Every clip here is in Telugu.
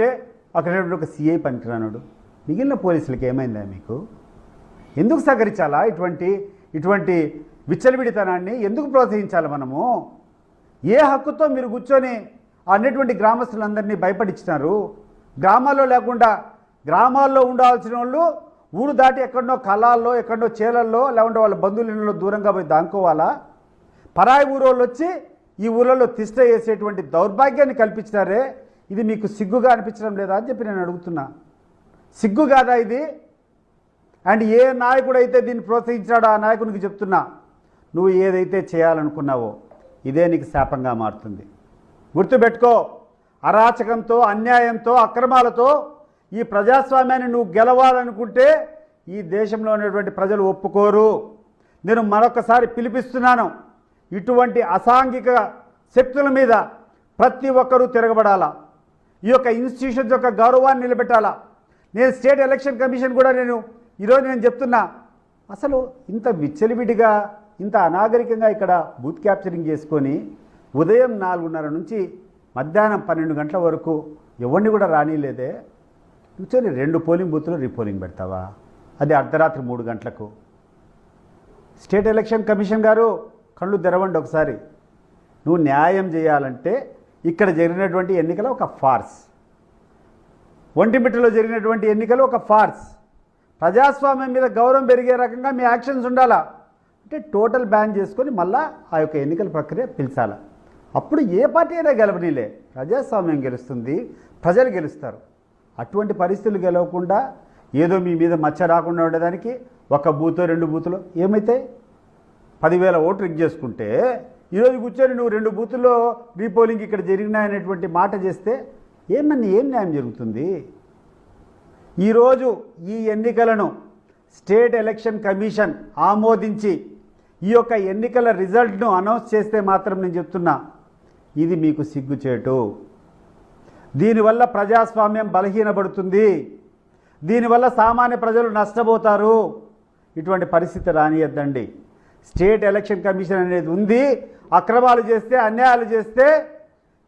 చేయాలంటే అక్కడ ఒక సిఐ పనికిరానుడు. మిగిలిన పోలీసులకి ఏమైందా మీకు? ఎందుకు సహకరించాలా? ఇటువంటి విచ్చలవిడితనాన్ని ఎందుకు ప్రోత్సహించాలి మనము? ఏ హక్కుతో మీరు కూర్చొని అన్నటువంటి గ్రామస్తులందరినీ భయపడించినారు? గ్రామాల్లో లేకుండా గ్రామాల్లో ఉండాల్సిన వాళ్ళు ఊరు దాటి ఎక్కడో కళాల్లో, ఎక్కడో చేలల్లో, లేకుంటే వాళ్ళ బంధువులలో దూరంగా పోయి దానుకోవాలా? పరాయి ఊరోళ్ళు వచ్చి ఈ ఊళ్ళలో తిష్ట వేసేటువంటి దౌర్భాగ్యాన్ని కల్పించినారే, ఇది మీకు సిగ్గుగా అనిపించడం లేదా అని చెప్పి నేను అడుగుతున్నా. సిగ్గు కాదా ఇది? అండ్ ఏ నాయకుడు అయితే దీన్ని ప్రోత్సహించాడో ఆ నాయకునికి చెప్తున్నా, నువ్వు ఏదైతే చేయాలనుకున్నావో ఇదే నీకు శాపంగా మారుతుంది. గుర్తుపెట్టుకో, అరాచకంతో, అన్యాయంతో, అక్రమాలతో ఈ ప్రజాస్వామ్యాన్ని నువ్వు గెలవాలనుకుంటే ఈ దేశంలో ఉన్నటువంటి ప్రజలు ఒప్పుకోరు. నేను మరొకసారి పిలిపిస్తున్నాను, ఇటువంటి అసాంఘిక శక్తుల మీద ప్రతి ఒక్కరూ తిరగబడాలా. ఈ యొక్క ఇన్స్టిట్యూషన్స్ యొక్క గౌరవాన్ని నిలబెట్టాలా. నేను స్టేట్ ఎలక్షన్ కమిషన్ కూడా ఈరోజు నేను చెప్తున్నా, అసలు ఇంత విచ్చలివిడిగా, ఇంత అనాగరికంగా ఇక్కడ బూత్ క్యాప్చరింగ్ చేసుకొని ఉదయం 4:30 నుంచి మధ్యాహ్నం 12 గంటల వరకు ఎవరిని కూడా రానిలేదే. కూర్చొని 2 పోలింగ్ బూత్లు రీపోలింగ్ పెడతావా? అది అర్ధరాత్రి 3 గంటలకు. స్టేట్ ఎలక్షన్ కమిషన్ గారు కళ్ళు తెరవండి ఒకసారి. నువ్వు న్యాయం చేయాలంటే ఇక్కడ జరిగినటువంటి ఎన్నికలు ఒక ఫార్స్, ఒంటిమిట్టలో జరిగినటువంటి ఎన్నికలు ఒక ఫార్స్. ప్రజాస్వామ్యం మీద గౌరవం పెరిగే రకంగా మీ యాక్షన్స్ ఉండాలా. అంటే టోటల్ బ్యాన్ చేసుకొని మళ్ళా ఆ యొక్క ఎన్నికల ప్రక్రియ పిలిచాలా. అప్పుడు ఏ పార్టీ అయినా గెలవనీలే, ప్రజాస్వామ్యం గెలుస్తుంది, ప్రజలు గెలుస్తారు. అటువంటి పరిస్థితులు గెలవకుండా ఏదో మీ మీద మచ్చ రాకుండా ఉండడానికి 1 బూతో 2 బూతులో ఏమైతే 10,000 ఓట్లు రిగ్ చేసుకుంటే ఈరోజు కూర్చొని నువ్వు 2 బూతుల్లో రీపోలింగ్ ఇక్కడ జరిగినాయనేటువంటి మాట చేస్తే ఏం న్యాయం జరుగుతుంది? ఈరోజు ఈ ఎన్నికలను స్టేట్ ఎలక్షన్ కమిషన్ ఆమోదించి ఈ యొక్క ఎన్నికల రిజల్ట్ను అనౌన్స్ చేస్తే మాత్రం నేను చెప్తున్నా, ఇది మీకు సిగ్గుచేటు. దీనివల్ల ప్రజాస్వామ్యం బలహీనపడుతుంది, దీనివల్ల సామాన్య ప్రజలు నష్టపోతారు. ఇటువంటి పరిస్థితి రానియద్దండి. స్టేట్ ఎలక్షన్ కమిషన్ అనేది ఉంది, అక్రమాలు చేస్తే, అన్యాయాలు చేస్తే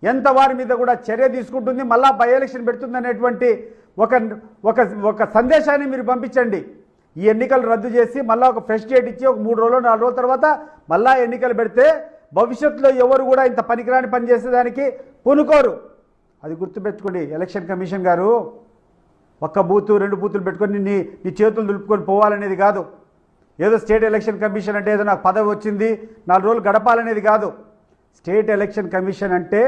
ఎంత వారి మీద కూడా చర్య తీసుకుంటుంది, మళ్ళా బై ఎలక్షన్ పెడుతుంది అనేటువంటి ఒక సందేశాన్ని మీరు పంపించండి. ఈ ఎన్నికలు రద్దు చేసి మళ్ళీ ఒక ఫ్రెష్ డేట్ ఇచ్చి ఒక 3 రోజులు 4 రోజుల తర్వాత మళ్ళా ఎన్నికలు పెడితే భవిష్యత్తులో ఎవరు కూడా ఇంత పనికిరాని పని చేసేదానికి పూనుకోరు. అది గుర్తుపెట్టుకోండి ఎలక్షన్ కమిషన్ గారు. 1 బూతు 2 బూతులు పెట్టుకొని నీ చేతులు దులుపుకొని పోవాలనేది కాదు. ఏదో స్టేట్ ఎలక్షన్ కమిషన్ అంటే ఏదో నాకు పదవి వచ్చింది 4 రోజులు గడపాలనేది కాదు. స్టేట్ ఎలక్షన్ కమిషన్ అంటే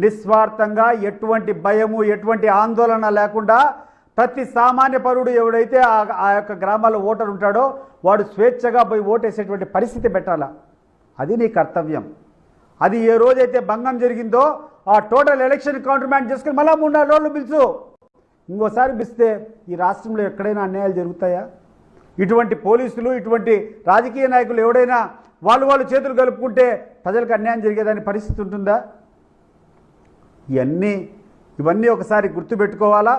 నిస్వార్థంగా, ఎటువంటి భయము, ఎటువంటి ఆందోళన లేకుండా ప్రతి సామాన్య పౌరుడు ఎవడైతే ఆ యొక్క గ్రామాల్లో ఓటర్ ఉంటాడో వాడు స్వేచ్ఛగా పోయి ఓటేసేటువంటి పరిస్థితి పెట్టాలా. అది నీ కర్తవ్యం. అది ఏ రోజైతే భంగం జరిగిందో ఆ టోటల్ ఎలక్షన్ కౌంటర్మ్యాన్ చేసుకుని మళ్ళీ 3-4 రోజులు పిలుచు. ఇంకోసారి పిలిస్తే ఈ రాష్ట్రంలో ఎక్కడైనా అన్యాయాలు జరుగుతాయా? ఇటువంటి పోలీసులు, ఇటువంటి రాజకీయ నాయకులు ఎవడైనా వాళ్ళు చేతులు కలుపుకుంటే ప్రజలకు అన్యాయం జరిగేదాని పరిస్థితి ఉంటుందా? ఇవన్నీ ఒకసారి గుర్తుపెట్టుకోవాలా.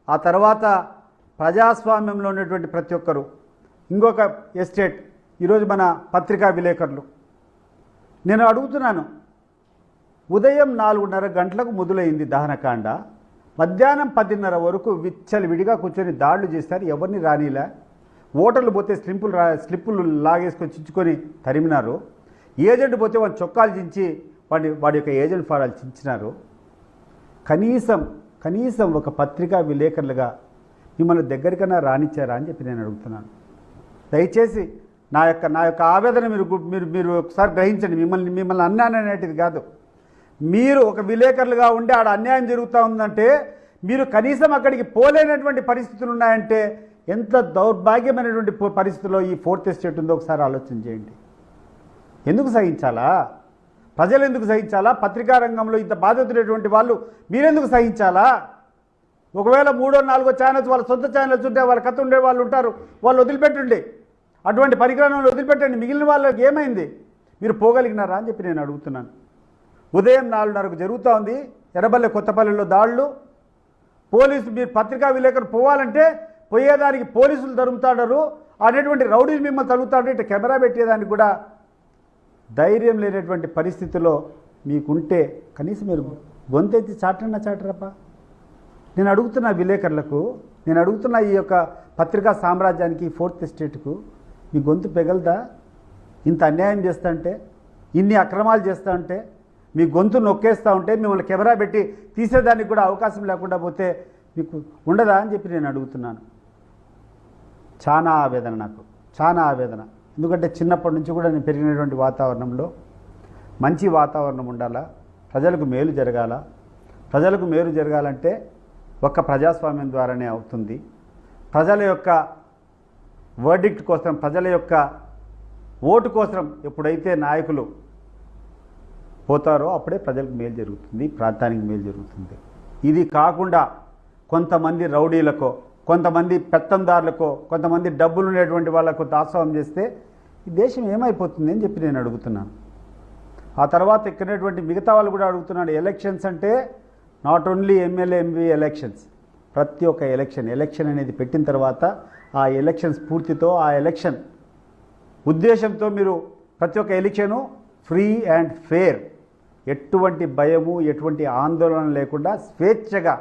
ఆ తర్వాత ప్రజాస్వామ్యంలో ఉన్నటువంటి ప్రతి ఒక్కరు, ఇంకొక ఎస్టేట్, ఈరోజు మన పత్రికా విలేకరులు, నేను అడుగుతున్నాను, ఉదయం 4:30 గంటలకు మొదలైంది దహనకాండ, మధ్యాహ్నం 10:30 వరకు విచ్చలవిడిగా కూర్చొని దాడులు చేస్తారు, ఎవరిని రానిలా. ఓటర్లు పోతే స్లిప్పులు లాగేసుకొని చించుకొని తరిమినారు. ఏజెంట్ పోతే వాళ్ళు చొక్కాలు చించి వాడి యొక్క ఏజెంట్ ఫారాలు చించినారు. కనీసం ఒక పత్రికా విలేకరులుగా మిమ్మల్ని దగ్గరికన్నా రానిచ్చారా అని చెప్పి నేను అడుగుతున్నాను. దయచేసి నా యొక్క ఆవేదన మీరు ఒకసారి గ్రహించండి. మిమ్మల్ని అన్యాయం అనేటిది కాదు. మీరు ఒక విలేకరులుగా ఉండి ఆడ అన్యాయం జరుగుతూ ఉందంటే మీరు కనీసం అక్కడికి పోలేనటువంటి పరిస్థితులు ఉన్నాయంటే ఎంత దౌర్భాగ్యమైనటువంటి పరిస్థితుల్లో ఈ 4th ఎస్టేట్ ఉందో ఒకసారి ఆలోచన చేయండి. ఎందుకు సహించాలా? ప్రజలు ఎందుకు సహించాలా? పత్రికా రంగంలో ఇంత బాధితులైనటువంటి వాళ్ళు మీరెందుకు సహించాలా? ఒకవేళ 3వ 4వ ఛానల్స్ వాళ్ళ సొంత ఛానల్స్ ఉంటే వాళ్ళ కథ ఉండే వాళ్ళు ఉంటారు, వాళ్ళు వదిలిపెట్టండి. అటువంటి పరికరాలను వదిలిపెట్టండి. మిగిలిన వాళ్ళకి ఏమైంది? మీరు పోగలిగినారా అని చెప్పి నేను అడుగుతున్నాను. ఉదయం 4:30కు జరుగుతూ ఉంది ఎర్రబల్లె కొత్తపల్లిలో దాడులు. మీరు పత్రికా విలేకరు పోవాలంటే పోయేదానికి పోలీసులు తరుముతాడారు, అనేటువంటి రౌడీలు మిమ్మల్ని తరుగుతాడు. ఇట్లా కెమెరా పెట్టేదానికి కూడా ధైర్యం లేనటువంటి పరిస్థితుల్లో మీకుంటే కనీసం మీరు గొంతెత్తి చాటరప్ప. నేను అడుగుతున్న విలేకరులకు, నేను అడుగుతున్న ఈ యొక్క పత్రికా సామ్రాజ్యానికి, ఫోర్త్ ఎస్టేట్కు, మీ గొంతు పెగలదా? ఇంత అన్యాయం చేస్తూ ఉంటే, ఇన్ని అక్రమాలు చేస్తూ ఉంటే, మీ గొంతు నొక్కేస్తూ ఉంటే, మిమ్మల్ని కెమెరా పెట్టి తీసేదానికి కూడా అవకాశం లేకుండా పోతే మీకు ఉండదా అని చెప్పి నేను అడుగుతున్నాను. చాలా ఆవేదన, నాకు చాలా ఆవేదన. ఎందుకంటే చిన్నప్పటి నుంచి కూడా నేను పెరిగినటువంటి వాతావరణంలో మంచి వాతావరణం ఉండాలా, ప్రజలకు మేలు జరగాల. ప్రజలకు మేలు జరగాలంటే ఒక్క ప్రజాస్వామ్యం ద్వారానే అవుతుంది. ప్రజల యొక్క వర్డిక్ట్ కోసం, ప్రజల యొక్క ఓటు కోసం ఎప్పుడైతే నాయకులు పోతారో అప్పుడే ప్రజలకు మేలు జరుగుతుంది, ప్రాంతానికి మేలు జరుగుతుంది. ఇది కాకుండా కొంతమంది రౌడీలకో, కొంతమంది పెత్తందారులకో, కొంతమంది డబ్బులు ఉండేటువంటి వాళ్ళకు దాసోహం చేస్తే ఈ దేశం ఏమైపోతుంది అని చెప్పి నేను అడుగుతున్నాను. ఆ తర్వాత ఎక్కినటువంటి మిగతా వాళ్ళు కూడా అడుగుతున్నాడు. ఎలక్షన్స్ అంటే not only MLA MP elections, ప్రతి ఒక్క ఎలక్షన్ అనేది పెట్టిన తర్వాత ఆ ఎలక్షన్ స్ఫూర్తితో, ఆ ఎలక్షన్ ఉద్దేశంతో మీరు ప్రతి ఒక్క ఎలక్షను ఫ్రీ అండ్ ఫెయిర్, ఎటువంటి భయము, ఎటువంటి ఆందోళన లేకుండా స్వేచ్ఛగా